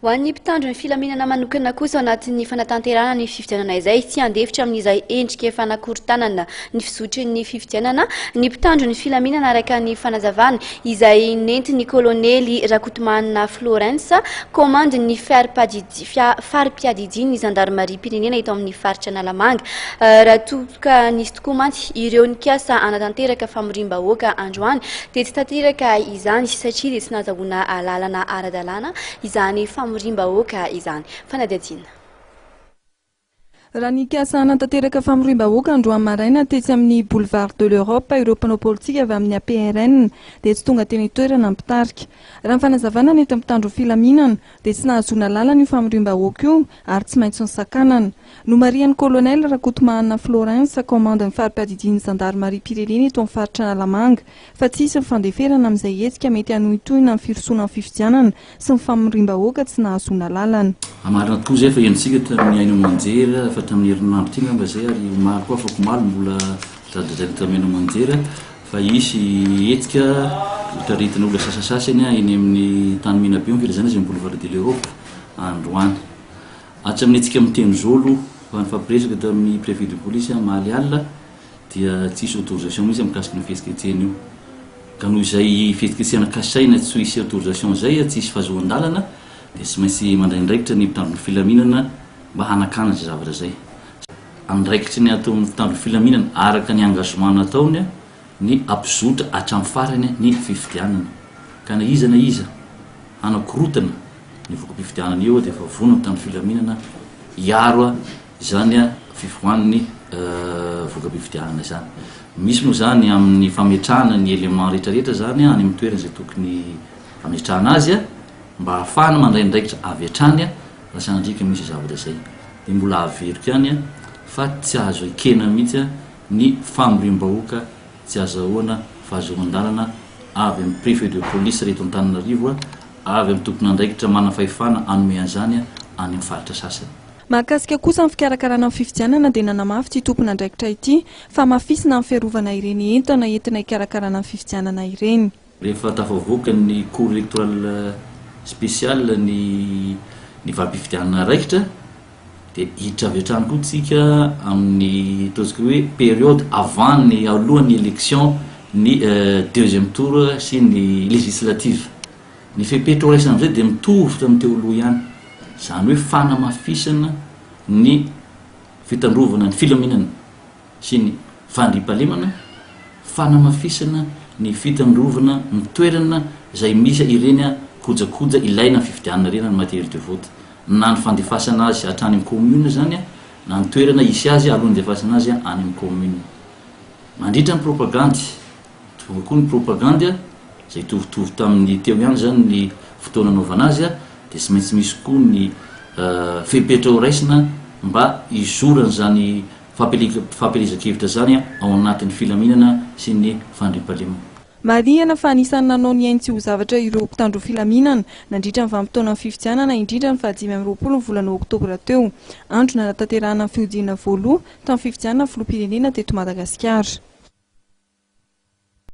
Hoan'ny mpitandro ny Filaminana manokana kosa anatin'ny fanatanterahana ny fifidianana izay tsy handefitra amin'izay endrika fanakorontanana ny fizotry ny fifidianana ny mpitandro ny Filaminana araka ny fanazavana izay nentin'ny kolonely Rakotomahanina Florens komandin'ny faripiadidian'ny zandarimariampirenena eto amin'ny faritra Analamanga raha toka nisy tokoa mantsy ireo nikasa anatanteraka famorim-bahoaka androany dia tsy tanteraka izany satria dia tsy nahazahoana lalana ara-dalàna izany famorim-bahoaka izany fanadiadiana. Raha nikasa anatanteraka famorim-bahoaka androany maraina tetsy amin'ny boulevard de l'Europe ireo mpanao politika avy amin'ny APRN dia tsy tonga teny toerana mitarika. Raha ny fanazavana nentin'ny mpitandro Filaminana dia tsy nahazoana lalana io famorim-bahoaka io ary tsy maintsy nisakanana. Nomarian'ny kolonely Rakotomahanina Florens komandin'ny faripiadidian'ny zandarimariampirenena eto amin'ny faritra Analamanga fa tsisy ny fandeferana amin'izay hetsika mety hanohitohina ny firosoana ny fifidianana sy ny famorim-bahoaka tsy nahazoana lalana. Amarina tokoa zay fa entsika tamin'ny aino manjera fa tamin'ny herinandro ity ngamba zay ary maro koa afaka malo mbola radadray tamin'ny aino manjera fa isy hetsika taritina olona sasasasany eny amin'ny tany mena be mivela zany izy boulevard de l'Europe androany. Atsy amin'ny etsika miteny zolo fa nifampiresaka tamin'ny préfet de police mahaly alina dia tsisy autorisation mihitsy mikasika ny fihetsiketsehana io. Ka noho izay fihetsiketsehana kasaina tsy hisy autorisation zay tsisy fahazoan-dalana dia tsy maintsy mandraindraikitra ny mpitandro Filaminana mba hanakana zay zavatra zay. Andraikitry ny atao mpitandro Filaminana araka ny engagement nataony ny ampizotra hatramin'ny farany ny fifidianana. Ka na iza hanakorotana ny voka-pifidianana eo dia efa vona mpitandro Filaminana hiaro zany fifohan'ny voka-pifidianana zany. Misy moa zany amin'ny fametrahana ny élément rehetrarehetra zany any amin'ny toerana zay tokony fametrahana azy mba ahafahana mandraindraikitra avy hatrany raha sanadrika misy zavatra zay dia mbola averiko ihany fa tsy azo ekena mihitsy ny famorim-bahoaka tsy azahoana fahazoan-dalana avy amin'ny préfet de police reto Antananarivo avy amin'ny tompony andraikitra manafahefana anome an'izany any amin'ny faritra sasany. Mahakasika kosa ny fikarakarana ny fifidianana dia nanamafy ity tompony andraikitra ity fa mafisina amin'ny fiarovana ireny entana entina hikarakarana ny fifidianana ireny. Rehefa tafavoaka ny cour électoral spécial ny valim-pifidianana raikitra dia hiditra avy hatrany koa tsika amin'ny ataontsika hoe période avant ny alohan'ny élection ny deuxième tour sy ny législative. Ny fepetra raisina amin'izay dia mitovy tamin'ny teo aloha ihany, izany hoe fanamafisana ny fitandrovana ny Filaminana sy ny fandriampahalemana, fanamafisana ny fitandrovana ny toerana izay misy ireny kojakoja ilaina ny fifidianana ireny ny matériel de vote, na ny fandefasana azy hatrany amin'ny commune zany na ny toerana isy azy alohan'ny defasana azy any amin'ny commune. Mandritra ny propagandy, tonga koa ny propagandy izay tovitovy tamin'ny teo ihany zany ny fotoana anaovana azy dia tsy maintsy misy koa ny fepetra ho raisina mba hizorana zany fampelezan-kevitra zany ao anatin'ny Filaminana sy ny fandriampahalemana. Marihana fa anisan'ny nanao ny ainy tsy ho zavatra ireo mpitandro Filaminana nandritra ny vanim-potoana ny fifidianana indrindra ny 2020 ny volana oktobra teo. Andro nanatanterahana ny fiodiana voaloha tamin'ny fifidianana filoham-pirenena teto Madagasikara.